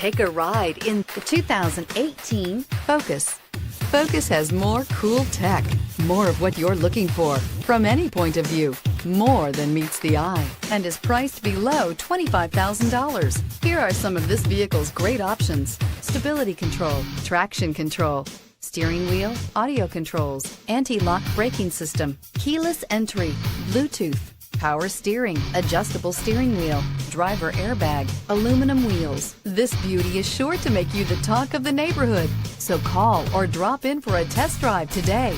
Take a ride in the 2018 Focus. Focus has more cool tech, more of what you're looking for from any point of view, more than meets the eye, and is priced below $25,000. Here are some of this vehicle's great options: stability control, traction control, steering wheel audio controls, anti-lock braking system, keyless entry, Bluetooth, power steering, adjustable steering wheel, driver airbag, aluminum wheels. This beauty is sure to make you the talk of the neighborhood. So call or drop in for a test drive today.